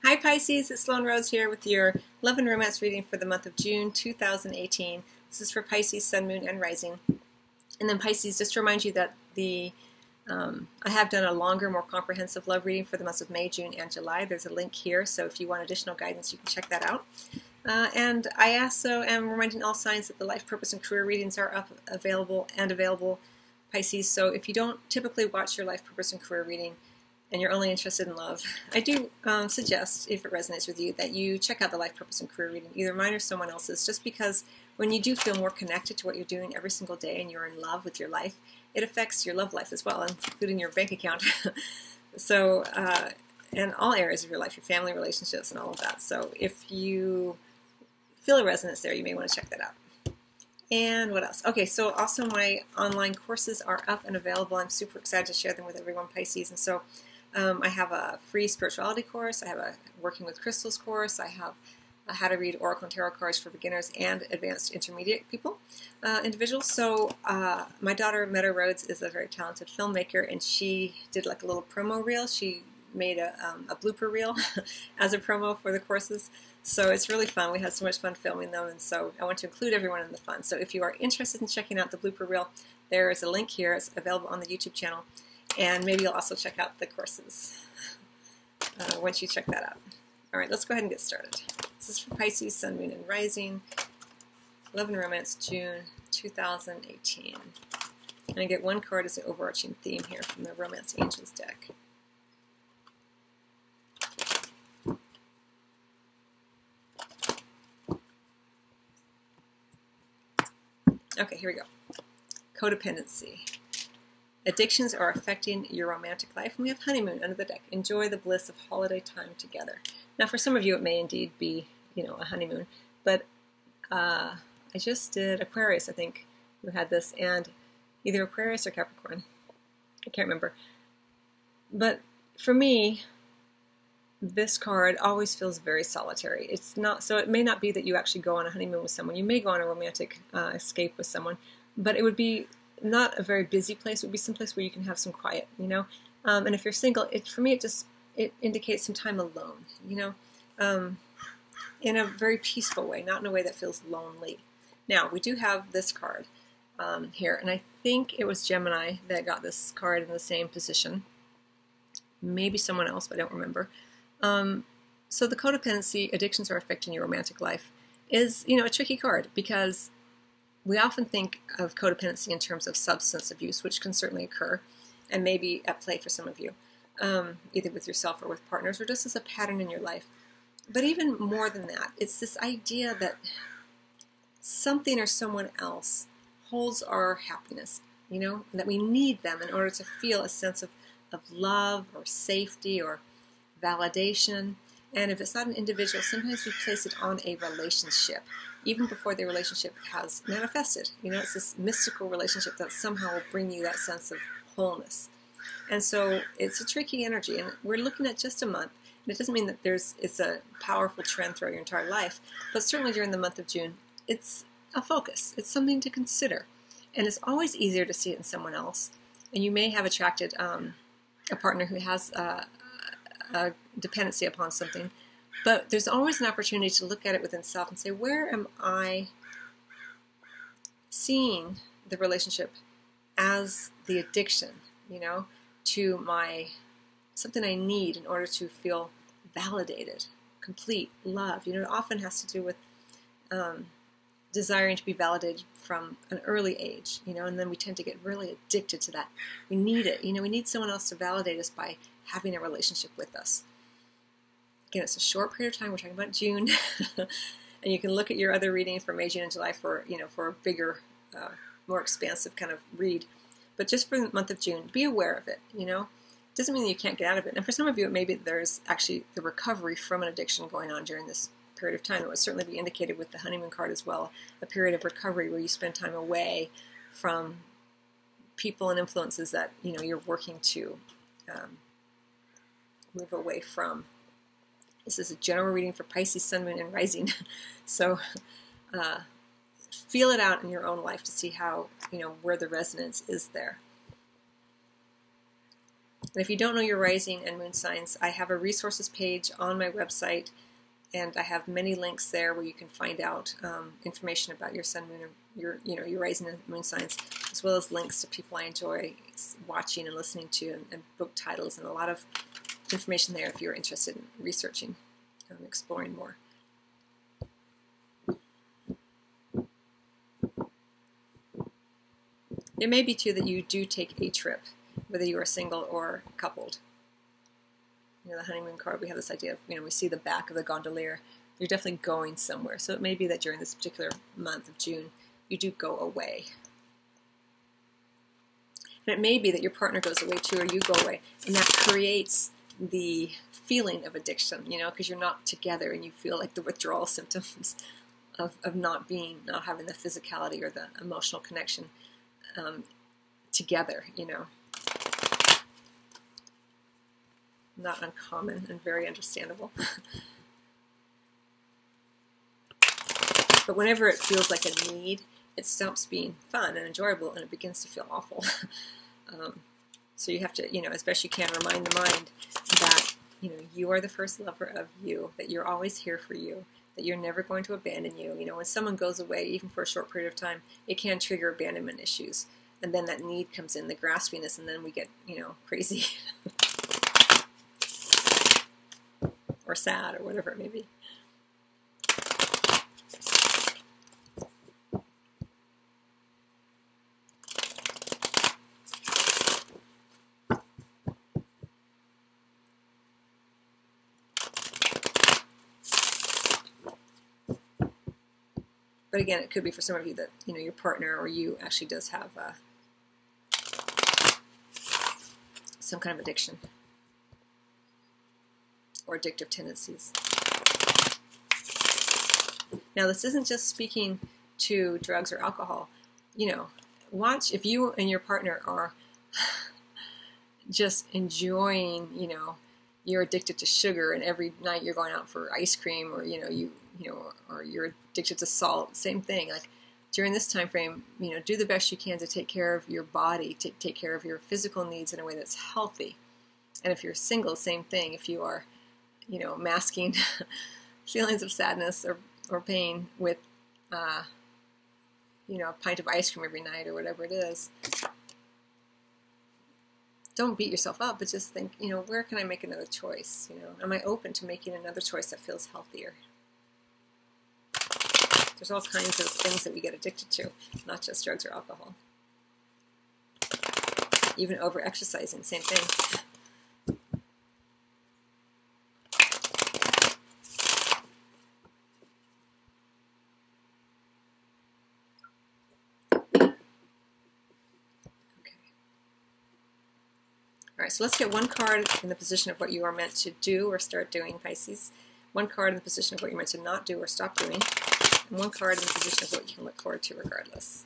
Hi Pisces, it's Sloan Rose here with your Love and Romance reading for the month of June 2018. This is for Pisces, Sun, Moon, and Rising. And then Pisces, just to remind you that I have done a longer, more comprehensive love reading for the months of May, June, and July. There's a link here, so if you want additional guidance, you can check that out. And I also am reminding all signs that the life, purpose, and career readings are available, Pisces. So if you don't typically watch your life, purpose, and career reading, and you're only interested in love, I do suggest, if it resonates with you, that you check out the life, purpose, and career reading, either mine or someone else's, just because when you do feel more connected to what you're doing every single day and you're in love with your life, it affects your love life as well, including your bank account. So, and all areas of your life, your family, relationships, and all of that. So if you feel a resonance there, you may want to check that out. And what else? Okay, so also my online courses are up and available. I'm super excited to share them with everyone, Pisces. And so I have a free spirituality course. I have a working with crystals course. I have a how to read oracle and tarot cards for beginners and advanced intermediate people, individuals. So my daughter, Meadow Rhodes, is a very talented filmmaker, and she did like a little promo reel. She made a blooper reel as a promo for the courses. So it's really fun. We had so much fun filming them, and so I want to include everyone in the fun. So if you are interested in checking out the blooper reel, there is a link here. It's available on the YouTube channel. And maybe you'll also check out the courses once you check that out. All right, let's go ahead and get started. This is for Pisces, Sun, Moon, and Rising, Love and Romance, June 2018. And I get one card as an overarching theme here from the Romance Angels deck. Okay, here we go. Codependency. Addictions are affecting your romantic life, and we have honeymoon under the deck. Enjoy the bliss of holiday time together. Now, for some of you, it may indeed be, a honeymoon, but I just did Aquarius, I think, who had this, and either Aquarius or Capricorn. I can't remember. But for me, this card always feels very solitary. It's not, so it may not be that you actually go on a honeymoon with someone. You may go on a romantic escape with someone, but it would be not a very busy place. It would be some place where you can have some quiet, And if you're single, for me, it indicates some time alone, in a very peaceful way, not in a way that feels lonely. Now, we do have this card here, and I think it was Gemini that got this card in the same position. Maybe someone else, but I don't remember. So the codependency, addictions are affecting your romantic life, is, a tricky card, because we often think of codependency in terms of substance abuse, which can certainly occur and may be at play for some of you, either with yourself or with partners, or just as a pattern in your life. But even more than that, it's this idea that something or someone else holds our happiness, and that we need them in order to feel a sense of love or safety or validation. And if it's not an individual, sometimes we place it on a relationship, even before the relationship has manifested. It's this mystical relationship that somehow will bring you that sense of wholeness. And so it's a tricky energy, and we're looking at just a month. And it doesn't mean that it's a powerful trend throughout your entire life, but certainly during the month of June, it's a focus. It's something to consider. And it's always easier to see it in someone else. And you may have attracted a partner who has a dependency upon something, but there's always an opportunity to look at it within self and say, where am I seeing the relationship as the addiction, to something I need in order to feel validated, complete, loved. It often has to do with desiring to be validated from an early age, and then we tend to get really addicted to that. We need it, we need someone else to validate us by having a relationship with us. Again, it's a short period of time. We're talking about June, and you can look at your other readings for May, June, and July for a bigger, more expansive kind of read. But just for the month of June, be aware of it. It doesn't mean that you can't get out of it. And for some of you, maybe there's actually the recovery from an addiction going on during this period of time. It would certainly be indicated with the honeymoon card as well, a period of recovery where you spend time away from people and influences that you're working to move away from. This is a general reading for Pisces, Sun, Moon, and Rising. So feel it out in your own life to see how, where the resonance is there. And if you don't know your rising and moon signs, I have a resources page on my website, and I have many links there where you can find out information about your sun, moon, your rising and moon signs, as well as links to people I enjoy watching and listening to, and book titles, and a lot of information there if you're interested in researching, exploring more. It may be too that you do take a trip, whether you are single or coupled. You know, the honeymoon card, we have this idea of, we see the back of the gondolier. You're definitely going somewhere. So it may be that during this particular month of June, you do go away. And it may be that your partner goes away too, or you go away. And that creates the feeling of addiction, because you're not together and you feel like the withdrawal symptoms of not having the physicality or the emotional connection together, Not uncommon and very understandable. But whenever it feels like a need, it stops being fun and enjoyable, and it begins to feel awful. So you have to, as best you can, remind the mind that, you are the first lover of you, that you're always here for you, that you're never going to abandon you. When someone goes away, even for a short period of time, it can trigger abandonment issues. And then that need comes in, the graspiness, and then we get, crazy. Or sad, or whatever it may be. But again, it could be for some of you that, your partner or you actually does have some kind of addiction or addictive tendencies. Now, this isn't just speaking to drugs or alcohol. Watch if you and your partner are just enjoying, you're addicted to sugar, and every night you're going out for ice cream, or or you're addicted to salt. Same thing. Like during this time frame, do the best you can to take care of your body, to take care of your physical needs in a way that's healthy. And if you're single, same thing. If you are, masking feelings of sadness or pain with, a pint of ice cream every night or whatever it is. Don't beat yourself up, but just think, where can I make another choice? Am I open to making another choice that feels healthier? There's all kinds of things that we get addicted to, not just drugs or alcohol. Even over-exercising, same thing. All right, so let's get one card in the position of what you are meant to do or start doing, Pisces. One card in the position of what you're meant to not do or stop doing. And one card in the position of what you can look forward to regardless.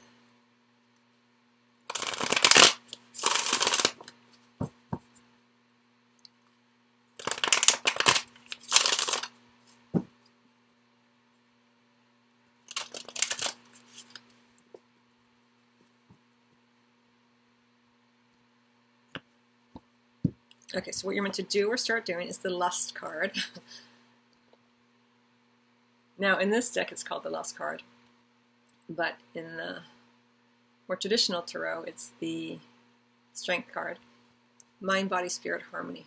Okay, so what you're meant to do or start doing is the Lust card. Now, in this deck, it's called the Lust card. But in the more traditional tarot, it's the Strength card. Mind, body, spirit, harmony.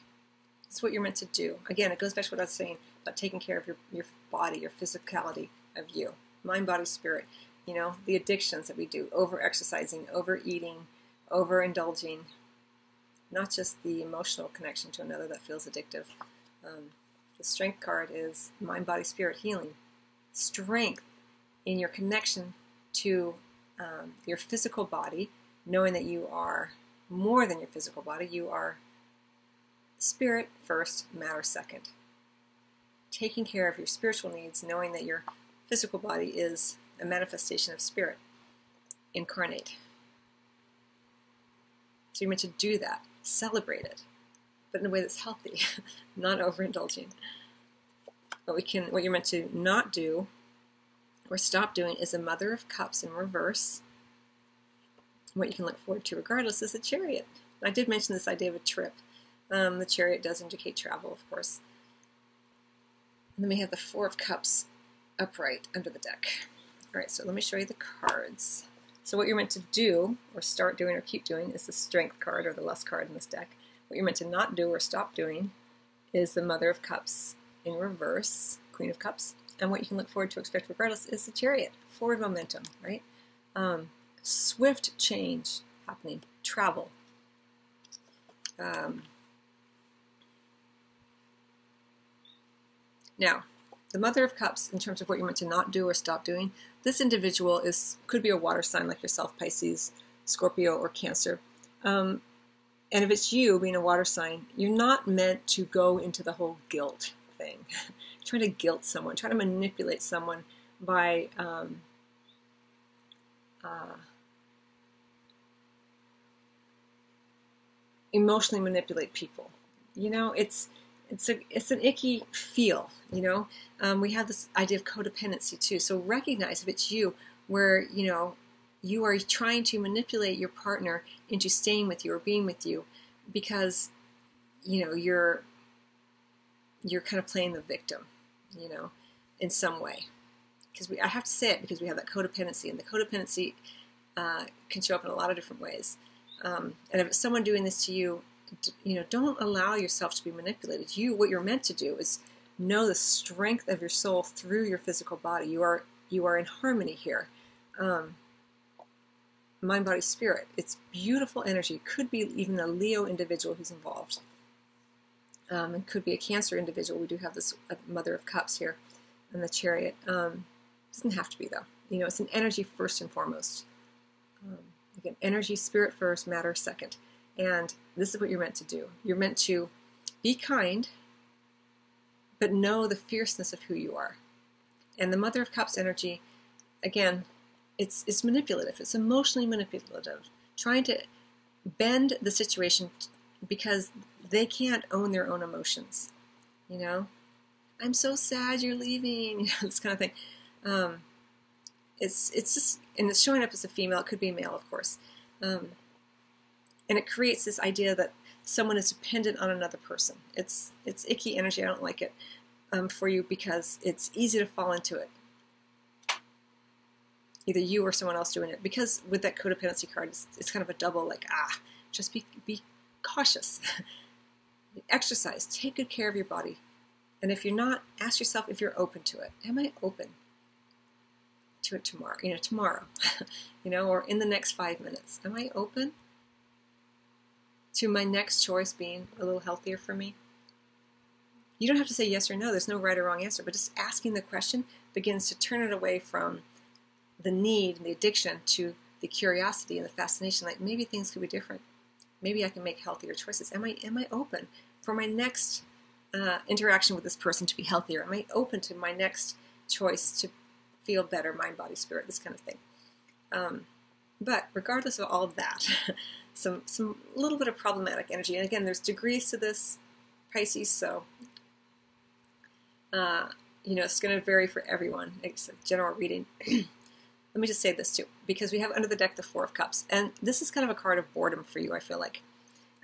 It's what you're meant to do. Again, it goes back to what I was saying about taking care of your body, your physicality of you. Mind, body, spirit. The addictions that we do, over-exercising, overeating, overindulging. Not just the emotional connection to another that feels addictive. The Strength card is mind, body, spirit, healing. Strength in your connection to your physical body, knowing that you are more than your physical body. You are spirit first, matter second. Taking care of your spiritual needs, knowing that your physical body is a manifestation of spirit incarnate. So you're meant to do that. Celebrate it, but in a way that's healthy, not overindulging. What you're meant to not do or stop doing is a Mother of Cups in reverse. What you can look forward to regardless is a Chariot. I did mention this idea of a trip. The Chariot does indicate travel, of course. And then we have the Four of Cups upright under the deck. All right, so let me show you the cards. So what you're meant to do, or start doing, or keep doing, is the Strength card, or the Lust card in this deck. What you're meant to not do or stop doing is the Mother of Cups in reverse, Queen of Cups. And what you can look forward to, expect regardless, is the Chariot, forward momentum, right? Swift change happening, travel. Now, the Mother of Cups, in terms of what you're meant to not do or stop doing, this individual could be a water sign like yourself, Pisces, Scorpio, or Cancer. And if it's you being a water sign, you're not meant to go into the whole guilt thing. Trying to guilt someone, trying to manipulate someone by emotionally manipulate people. You know, it's an icky feel, you know. We have this idea of codependency too. So recognize if it's you where, you know, you are trying to manipulate your partner into staying with you or being with you because, you know, you're kind of playing the victim, you know, in some way. Because I have to say it because we have that codependency, and the codependency can show up in a lot of different ways. And if it's someone doing this to you, you know, don't allow yourself to be manipulated. What you're meant to do is know the strength of your soul through your physical body. You are in harmony here. Mind, body, spirit. It's beautiful energy. It could be even a Leo individual who's involved. It could be a Cancer individual. We do have this Mother of Cups here and the Chariot. Doesn't have to be, though. You know, it's an energy first and foremost. Again, energy, spirit first, matter second. And this is what you're meant to do. You're meant to be kind, but know the fierceness of who you are. And the Mother of Cups energy, again, it's manipulative. It's emotionally manipulative. Trying to bend the situation because they can't own their own emotions. You know? I'm so sad you're leaving. You know, this kind of thing. It's just, and it's showing up as a female. It could be a male, of course. And it creates this idea that someone is dependent on another person. It's icky energy. I don't like it for you because it's easy to fall into it. Either you or someone else doing it. Because with that codependency card, it's kind of a double, like, just be cautious. Exercise. Take good care of your body. And if you're not, ask yourself if you're open to it. Am I open to it tomorrow? You know, tomorrow. You know, or in the next 5 minutes. Am I open to my next choice being a little healthier for me? You don't have to say yes or no. There's no right or wrong answer. But just asking the question begins to turn it away from the need and the addiction to the curiosity and the fascination. Like, maybe things could be different. Maybe I can make healthier choices. Am I open for my next interaction with this person to be healthier? Am I open to my next choice to feel better, mind, body, spirit, this kind of thing? But regardless of all of that, some little bit of problematic energy. And again, there's degrees to this, Pisces, so you know, it's going to vary for everyone. It's a general reading. Let me just say this too, because we have under the deck the Four of Cups, and this is kind of a card of boredom for you, I feel like.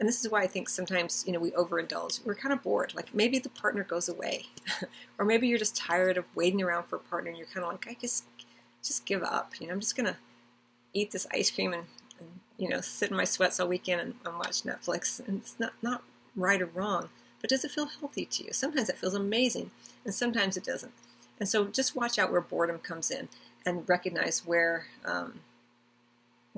And this is why I think sometimes, you know, we overindulge. We're kind of bored. Like, maybe the partner goes away, or maybe you're just tired of waiting around for a partner, and you're kind of like, I just give up. You know, I'm just gonna eat this ice cream and you know, sit in my sweats all weekend and watch Netflix. And it's not right or wrong, but does it feel healthy to you? Sometimes it feels amazing, and sometimes it doesn't. And so just watch out where boredom comes in, and recognize where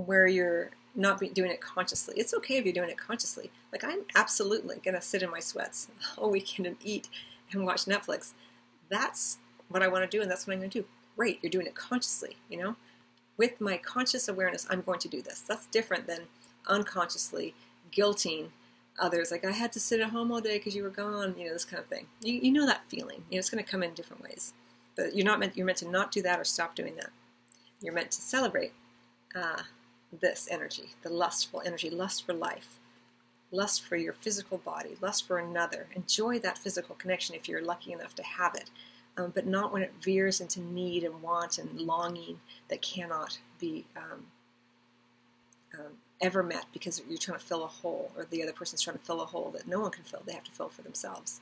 you're not doing it consciously. It's okay if you're doing it consciously. Like, I'm absolutely going to sit in my sweats all weekend and eat and watch Netflix. That's what I want to do, and that's what I'm going to do. Great, you're doing it consciously, you know? With my conscious awareness, I'm going to do this. That's different than unconsciously guilting others. Like, I had to sit at home all day because you were gone, you know, this kind of thing. You know that feeling. You know, it's going to come in different ways. But you're meant to not do that or stop doing that. You're meant to celebrate this energy, the lustful energy, lust for life, lust for your physical body, lust for another. Enjoy that physical connection if you're lucky enough to have it, but not when it veers into need and want and longing that cannot be ever met because you're trying to fill a hole, or the other person's trying to fill a hole that no one can fill. They have to fill for themselves.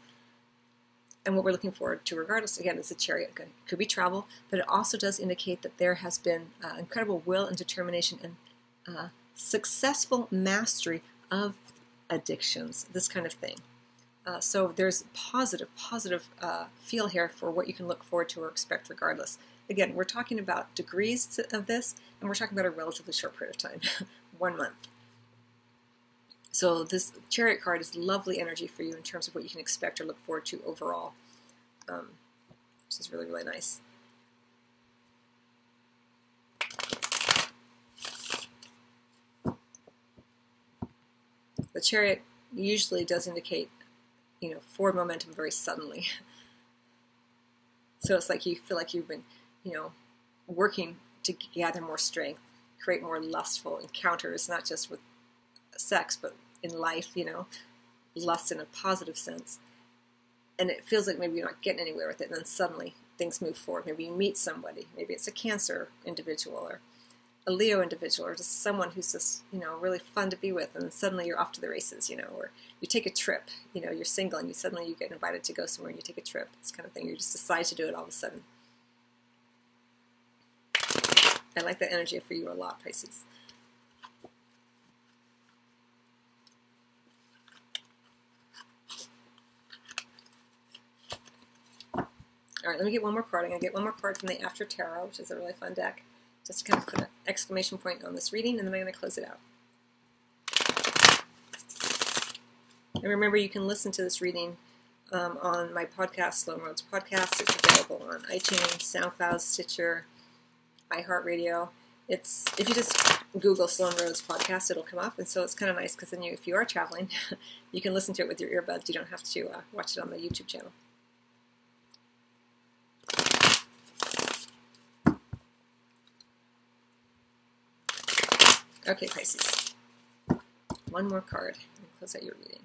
And what we're looking forward to, regardless, again, is the Chariot. It could be travel, but it also does indicate that there has been incredible will and determination and successful mastery of addictions, this kind of thing. So there's positive feel here for what you can look forward to or expect regardless. Again, we're talking about degrees of this, and we're talking about a relatively short period of time, 1 month. So this Chariot card is lovely energy for you in terms of what you can expect or look forward to overall, which is really, really nice. The Chariot usually does indicate, forward momentum very suddenly. So it's like you feel like you've been, working to gather more strength, create more lustful encounters, not just with sex, but in life, lust in a positive sense. And it feels like maybe you're not getting anywhere with it, and then suddenly things move forward. Maybe you meet somebody. Maybe it's a Cancer individual or a Leo individual, or just someone who's just, really fun to be with, and then suddenly you're off to the races, or you take a trip, you're single, and suddenly you get invited to go somewhere and you take a trip, this kind of thing. You just decide to do it all of a sudden. I like that energy for you a lot, Pisces. All right, let me get one more card. I'm going to get one more card from the After Tarot, which is a really fun deck, just to kind of put an exclamation point on this reading, and then I'm going to close it out. And remember, you can listen to this reading on my podcast, Sloan Roads Podcast. It's available on iTunes, SoundCloud, Stitcher, iHeartRadio. If you just Google Sloan Roads Podcast, it'll come up, and so it's kind of nice because then if you are traveling, you can listen to it with your earbuds. You don't have to watch it on the YouTube channel. Okay, Pisces. One more card and close out your reading.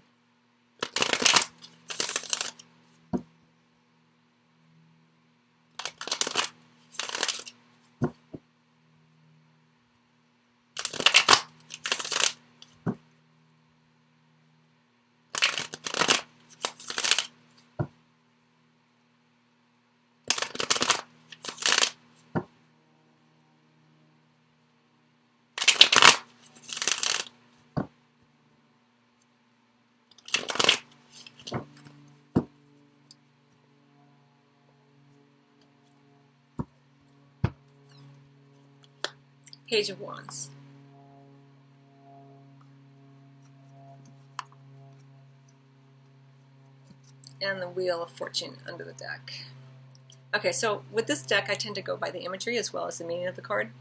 Page of Wands. And the Wheel of Fortune under the deck. Okay, so with this deck, I tend to go by the imagery as well as the meaning of the card.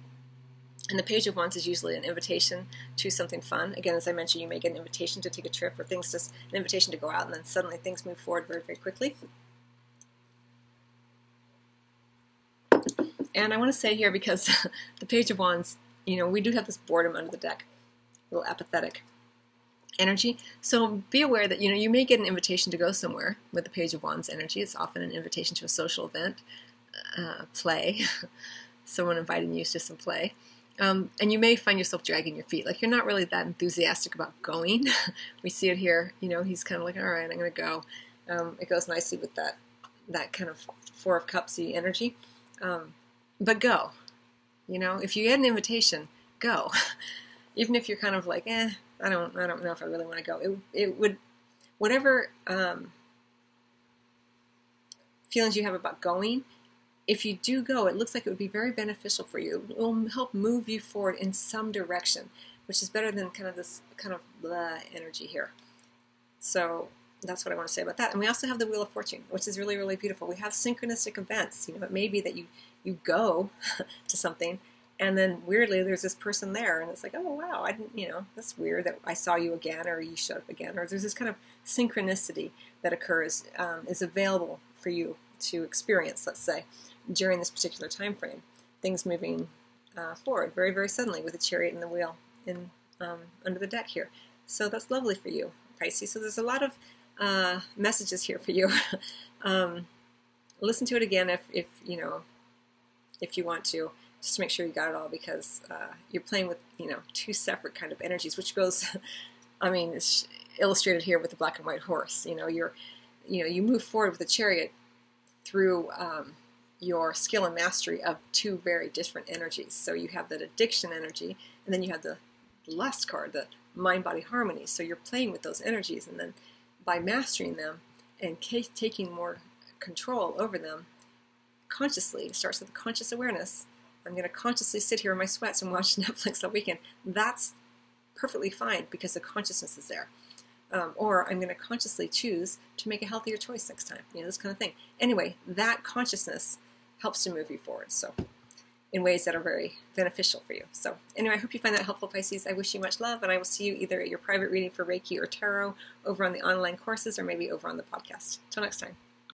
And the Page of Wands is usually an invitation to something fun. Again, as I mentioned, you may get an invitation to take a trip, or things just an invitation to go out, and then suddenly things move forward very, very quickly. And I want to say here, because the Page of Wands, we do have this boredom under the deck, a little apathetic energy. So be aware that, you may get an invitation to go somewhere with the Page of Wands energy. It's often an invitation to a social event, play, someone inviting you to some play. And you may find yourself dragging your feet. Like you're not really that enthusiastic about going. We see it here. He's kind of like, all right, I'm going to go. It goes nicely with that kind of Four of Cups-y energy. But go. If you get an invitation, go. Even if you're kind of like, I don't know if I really want to go. It would, whatever feelings you have about going, if you do go, it looks like it would be very beneficial for you. It will help move you forward in some direction, which is better than kind of this kind of blah energy here. So that's what I want to say about that. And we also have the Wheel of Fortune, which is really, really beautiful. We have synchronistic events. It may be that you go to something, and then weirdly there's this person there, and it's like, oh wow, I didn't, that's weird that I saw you again, or you showed up again, or there's this kind of synchronicity that occurs, is available for you to experience, let's say, during this particular time frame. Things moving forward very, very suddenly with the Chariot and the Wheel in under the deck here. So that's lovely for you, Pisces. So there's a lot of messages here for you. Listen to it again if you want to, just to make sure you got it all, because you're playing with, two separate kind of energies, which goes, I mean, it's illustrated here with the black and white horse. You move forward with the chariot through your skill and mastery of two very different energies. So you have that addiction energy, and then you have the lust card, the mind-body harmony. So you're playing with those energies, and then by mastering them and taking more control over them consciously, it starts with conscious awareness. I'm going to consciously sit here in my sweats and watch Netflix all weekend. That's perfectly fine because the consciousness is there. Or I'm going to consciously choose to make a healthier choice next time. This kind of thing. Anyway, that consciousness helps to move you forward. So, in ways that are very beneficial for you. So, anyway, I hope you find that helpful, Pisces. I wish you much love, and I will see you either at your private reading for Reiki or Tarot over on the online courses, or maybe over on the podcast. Till next time.